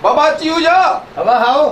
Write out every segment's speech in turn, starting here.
बाबा चियूजा अब हाओ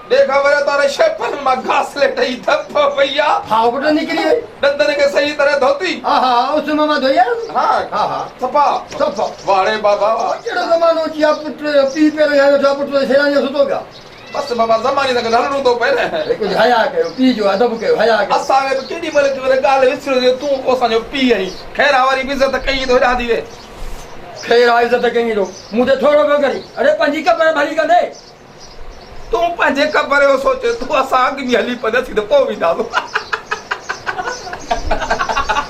देखा बरे तारे शेपन में घास लेटे ही धप्पा भैया हाओ बटन निकली है दंदन के सही तरह धोती हाँ उसमें मत धोया हाँ हाँ सपा सपा वाड़े बाबा केड़ा जमानो जी आप पी पे रहे हो आप तो सेना जो सुतोगा बस बाबा जमाने तक धरनु तो पहले कुछ हया के पी जो अदब के हया के असावे केडी मले के गाल विसरो जे तू कोसा जो पी आई खैर हमारी इज्जत कहीं तो दी वे खैर इज्जत कहीं रो मुझे थोड़ो पे करी अरे पंजी का पर भली कर दे तू पंजे कबरे हो सोचे तू असा अग भी हली पद थी तो पो भी डालो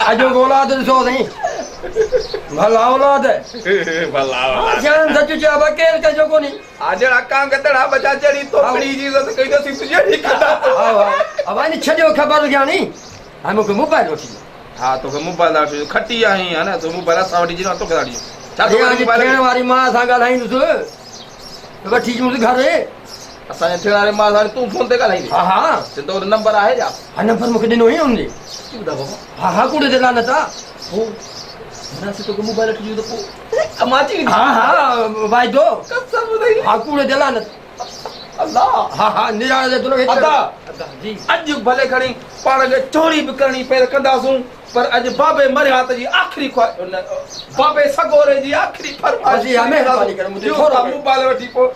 आजो औलाद सो नहीं भला औलाद भला जान सच जाबा केर का जो कोनी आजड़ा काम के तड़ा बचा चढ़ी तो बड़ी इज्जत कहीं तो सिर्फ जड़ी कटा अब आनी छजो खबर ज्ञानी हम को मोबाइल रखी हां तो के मोबाइल दाटी खटी आई है ना तो मोबाइल सावडी जी तो के दाटी चाहे आज खेण वाली मां सा गालाई नु तो वठी मुझे घर है असा ने थेणारे मां सा तू फोन ते गालाई हां हां तो नंबर आहे जा नंबर मुके दिनो ही उनले बाबा हां हां कुड़े देला नता ओ ना से तो के मोबाइल रखी तो को अमाची हां हां भाई दो कसम नहीं हां कुड़े देला न अल्लाह हां हां निराण दे तुलो अदा जी अज भले खणी पाण के चोरी भी करनी पेर कंदासूं पर अज बाबे मरिया त जी आखिरी बाबे सगोरे जी आखिरी फरमाइश जी हमें मेहरबानी कर मुझे थोड़ा मोबाइल वठी पो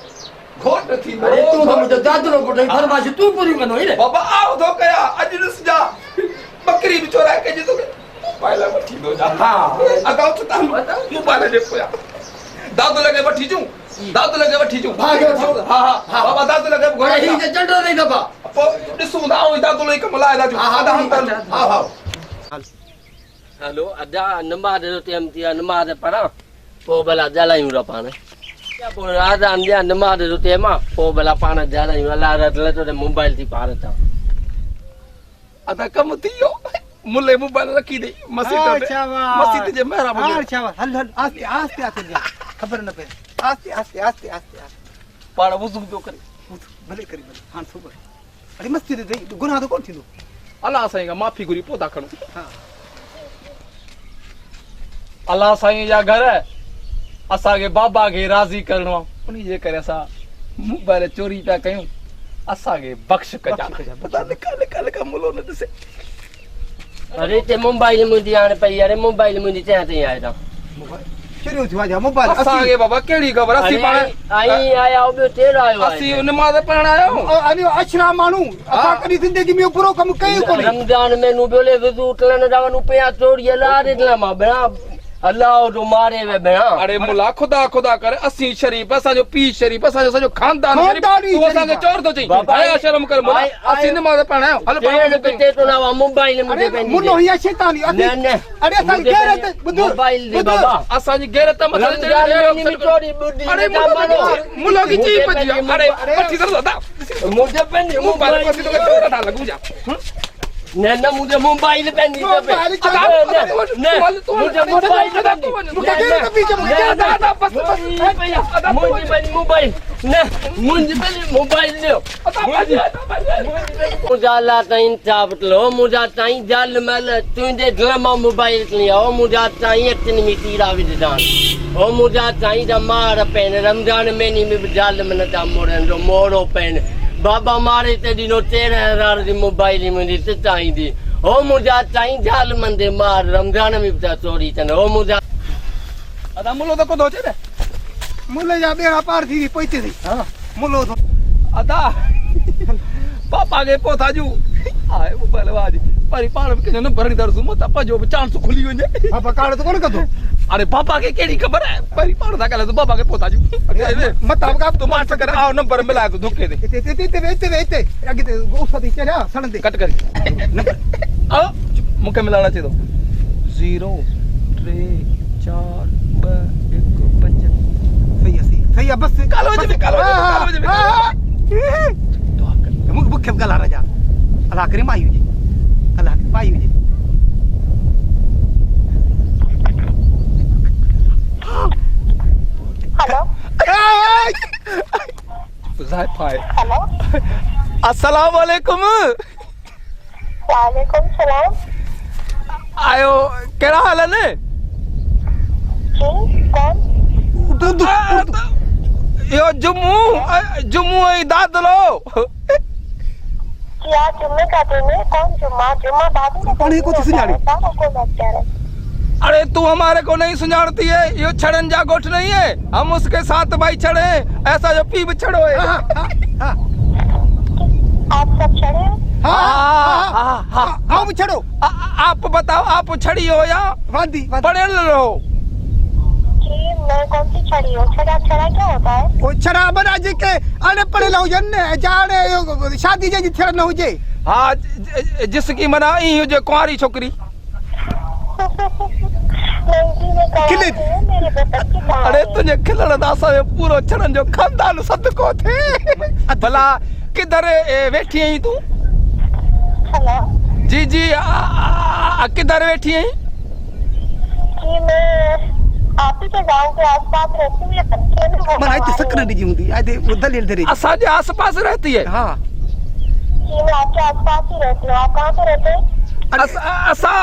घोट थी अरे तू तो मुझे दादरो पुट फरमाइश तू पूरी कनो रे बाबा आओ दो कया अज नस जा बकरी भी चोरा के जी तो मोबाइल वठी दो जा हां अगाउ तो ताम मोबाइल दे पोया दादू लगे वठी जू दादू लगे वठी जू भागे हां हां बाबा दादू लगे घोड़ा ही से चंडो नहीं दबा पो दिसू ना ओ दादू लगे कमला दा हां हां हां हेलो अदा नमाज जो टाइम थिया नमाज पढ़ा पोइ भला ॻाल्हायूं था पाण क्या पोइ आज़ान ॾिया नमाज जो टाइम आहे पोइ भला पाण ॻाल्हायूं अलाह रतले तो मोबाइल थी पाण था अदा कम थियो मुले मोबाइल रखी दे मस्जिद जे मेहरा बने हल हल आस्ते आस्ते आस्ते खबर न पे आस्ते आस्ते आस्ते आस्ते पाण वुजू तो करे भले करी भले हां सुबह अरे मस्जिद दे गुनाह तो कोन थींदो अल्लाह साईं का माफी घुरी पोइ था खणूं हां अल्लाह साईं जा घर असा के बाबा के राजी करणो उनी जे करे असा मोबाइल चोरी पिया कयूं असा के बख्श कजा पता निकाल निकाल का मुलो न दिसे अरे ते मोबाइल मुंहिंजी हाणे पई अरे मोबाइल मुंहिंजी चयां थी आए था शुरू थियो जा मोबाइल असा के बाबा केड़ी खबर असी पाण आई आया ॿियो तेरो आयो असी नमाज़ पढ़ण आयो अरे अशरा मानू असा कदी जिंदगी में पूरो कम कयो कोनी रमजान में नु बोले वजू उठलन जावन पे चोरी अल्लाह रे दिला मा बना अल्लाह तो मारे वे बना अरे मुला खुदा खुदा करे असी शरीफ असा जो पी शरीफ असा जो सजो खानदान शरीफ तू असा के चोर तो चई आया शर्म कर मुला असी नमाज़ पढ़ण आयो हल तेरे पे तो ना मोबाइल मुझे पे मुनो हिया शैतानी अरे असा गैरत मोबाइल दे बाबा असा जी गैरत मत चोरी बुद्धि अरे मुला की चीज पजी अरे पट्टी कर दादा मुझे पे मोबाइल पसी तो चोर ना लगू जा ना मुझे मोबाइल पे नहीं मुझे मोबाइल मोबाइल मोबाइल मुझा ला ताईं चावटलो मुझा ताईं जाल मल तुंदे ड्रामा मोबाइल लिया मुझा ताईं अटन में तीरा विदान ओ मुझा ताईं दा मार पेन रमजान में नी में जाल मन दा मोरन मोरो पेन बाबा मारे ते दिनो 13,000 दी मोबाइल मुंदी ते ताईं दी ओ मुझा ताईं जाल मंदे मार रमजान में बता चोरी तने ओ मुझा अदा मुलो तो को दोचे रे मुले जा बेड़ा पार थी पईते थी हां मुलो तो अदा पापा के पोथाजू आए मोबाइल वाजी परी पाण के न भरणी दरसु मत पजो चांस खुली वने पापा काड़ तो कोन कदो अरे पापा के केड़ी खबर है परी पाण दा कले तो पापा के पोथाजू मत अब का तो मार कर आओ नंबर मिला तो धोखे दे ते आगे ते उसदी चला सण दे कट कर नंबर आओ मुके मिलाना चाहिए तो 0 3 4 2 1 5 सही है बस कालो जी तो मुख मुख गला राजा अल्लाह करे मायू जी अल्लाह करे मायू जी हेलो जाय पाए हेलो अस्सलाम वालेकुम वालेकुम सलाम आयो केड़ा हाल है ने जी कौन यो जुम्मू ही दादलो क्या जुम्मे का दिन है? कौन जुम्मा? जुम्मा बाबू का कौन है? को किसी जाने? को बात कर रहे? अरे तू हमारे को नहीं सुझाती है, यो छड़न जा गोठ नहीं है, हम उसके साथ भाई चढ़े, ऐसा जो पीब छड़ो है। आप सब चढ़े? हम छड़ो। आप बताओ, आप छड़ी हो या वादी पढ़े रहो? कि मैं कौन सी छड़ी हूँ? छड़ा क्या होता है? ओ छड़ा बना जे के अने पढ़े लो जन जाने शादी जे छड़ न हो जे। हाँ, जिसकी मना ई हो जे कुंवारी छोकरी। नहीं जी, मैं किले? मेरे बच्चे की कहानी। अरे तुझे खिलण दासा जो पूरो छड़न जो खानदान सदको थे। भला किधर बैठी है तू? हेलो जी जी, किधर बैठी है? कि मैं आप ही के गांव के आसपास रहती हूँ। ये बच्चे में वो मन आई तो सकन दी हुंदी आदे दलील धरे। असा जे आस पास रहती है। हां कि मैं आपके आसपास ही रहती हूँ। आप कहाँ पे रहते हैं? असा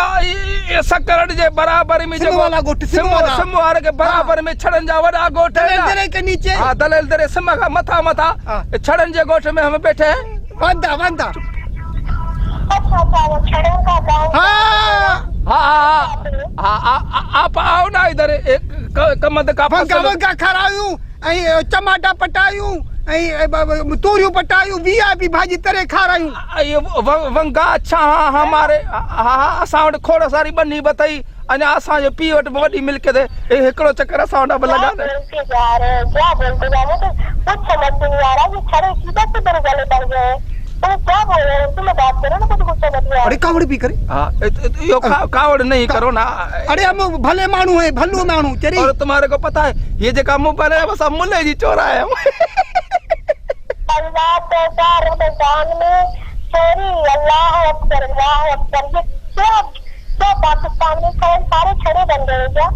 सकरड़ जे बराबर में सिम वाला गोट, सिम वाला। सिम वाले के बराबर में छड़न जा वड़ा गोठ है ना? दले के नीचे। हाँ, दलेल दरे सिम का मथा छड़न जे गोठ में हम बैठे हैं। वांदा अच्छा, वो छड़ों का गाँव। हाँ, आप आओ ना इधर, एक कमद का वंगा खरायूं ऐं टमाटा पटायूं ऐं तूरियूं पटायूं वीआईपी भाजी तरे खारायूं। वंगा अच्छा। हाँ, हमारे हाँ असां वटि खोड़ सारी बनी बताई, अञा असांजो पी वटि वॾी मिल्क दे हिकिड़ो चक्कर असां वटि बि लॻा दे। क्या बोलते जा रहे? कुछ समझ नहीं आ रहा। ये छड़े सीधा से मेरे गले पड़ गए। तुम क्या बोल रहे हो? तुम बात करो ना, कुछ गुस्सा मत लो। अरे कावड़ भी करे। हाँ, यो कावड़ नहीं करो ना। अरे हम भले मानू है, भल्लू मानू चरी। और तुम्हारे को पता है ये जगह मोबाइल है बस हम मुल्ले जी चोरा है। अल्लाह तो रमजान में चोरी, अल्लाह अकबर। ये क्या पाकिस्तान में सारे छड़े बन गए क्या?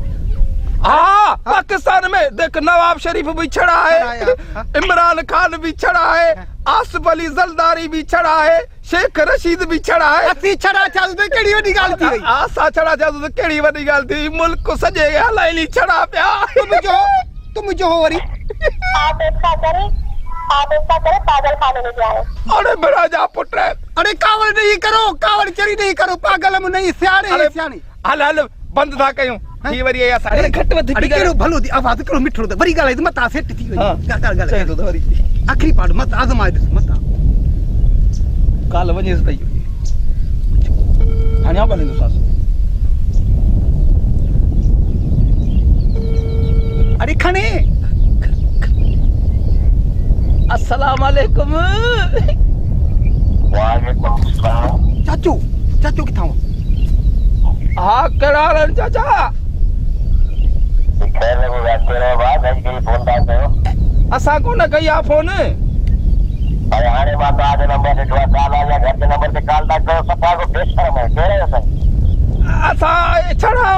हाँ, पाकिस्तान में देख नवाब शरीफ भी छड़ा है, इमरान खान भी छड़ा है, आसिफ अली जरदारी भी छड़ा है, शेख रशीद भी छड़ा है। असी छड़ा चालू तो केड़ी वडी गाल थी वई। आसा छड़ा चालू तो केड़ी वडी गाल थी? मुल्क को सजे हलाइली छड़ा पिया। तुम जो हो वरी। आप ऐसा करें पागल खाने में जाए। अरे बड़ा जा पुट है। अरे कावड़ नहीं करो, कावड़ चरी नहीं करो, पागल हम नहीं सियाणे सियाणे। हल बंद था कयूं। ही वरी या सारे घट में अरे केरो भलो दी आवाज करो मिठड़ो दे वरी गाल मत आ सेट थी वई। हां गाल चई तो वरी आखिरी पार्ट मत आजमाए दे मत काल वनी सही हानिया बने तो सास। अरे खने अस्सलाम वालेकुम। वालेकुम सलाम। चाचू किथा हो? हाँ करारन चाचा खैर वो बात करो। बात है कि फोन बात करो। असा को न कया फोन। अरे हाने बात आज नंबर से थोड़ा कॉल आ गया, घर के नंबर से कॉल बैक करो। सफा को बेशर्म है कह रहे हो सर? असा छड़ा है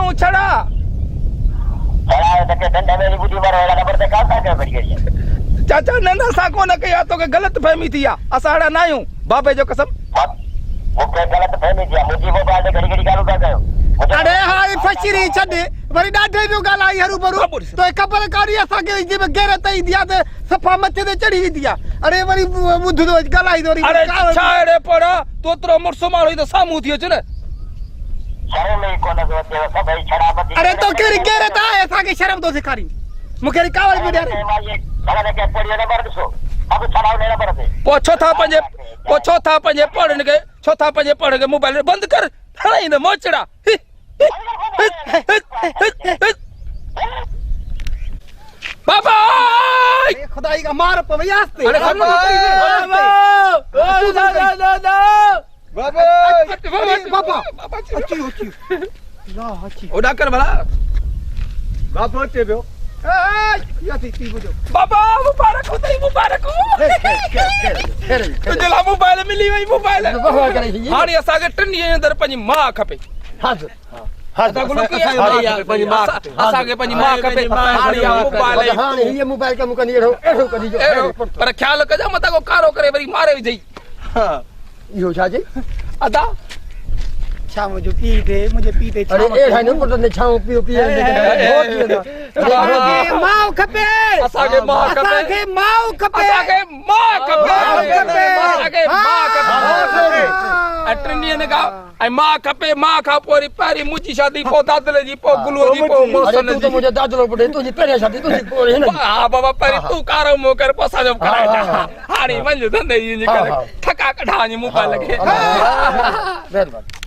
तो के डंडा मेरी बुद्धि मारो नंबर से कॉल बैक कर बढ़िया। चाचा न असा को न कया तो के गलत फहमी थी या असाड़ा ना आयूं बाबे जो कसम। वो के गलत फहमी थी मुझी वो बात घड़ी गालू था कयो। अरे हाय फशीरी छडे वरी डाढे जो गाल आई हरू बरू तो खबर कारी असा के जे गैरत आई दिया ते सफा मथे ते चढ़ी दिया। अरे वरी बुध दो गाल आई दोरी। अरे छाड़े पड़ा तोतरो मुर्सो मारो तो सामू थियो छ न। शर्म नहीं कोन तो ते सब भाई छड़ापति। अरे तो केरी गैरत आए असा के शर्म तो सिखारी मुखेरी कावड़ में डरे। साला के पढ़ियो नंबर दसो अब छड़ाओ ने नंबर से पोछो था पंजे पढ़न के मोबाइल बंद कर हणाई न मोचड़ा। बाबा अरे खुदाई का मार पवयास्ते। अरे बाबा अच्छी ला अच्छी ओडा कर भला बाबा चे बियो ए या ती बुझो बाबा मुबारक हो तई मुबारक हो। तो जला मोबाइल मिली वई मोबाइल हाणे असा के टनी अंदर पंजी मां खपे। हां असा को पंजी मां असा के पंजी मां खपे हाणे मोबाइल हां ये मोबाइल का मुकनी एड़ो कदी जो पर ख्याल कजा मता को कारो करे वरी मारे विजई। हां यो छा जे अदा छाव जो पी थे मुझे पीते अरे ए ठाई न पुट ने छाव पियो पिए माओ खपे असांखे मां खपे असांखे माओ खपे असांखे मां खपे असांखे मां खपे हाँ। अटनी ने का ऐं मां खपे मां खां पोइ पहिरीं मुंहिंजी शादी पोइ दादले जी पोइ गुलूअ जी पोइ अरे मोहसिन तू तो जी मुझे दादलो पुट तुझी पहिरियों शादी तुझी पोइ हिन हा बाबा पहिरीं तूं कारो मुंहुं कर पोइ असांजो कराए हाणे वञ धंधे जी करे ठका कढा वञी मोबाइल खे महिरबानी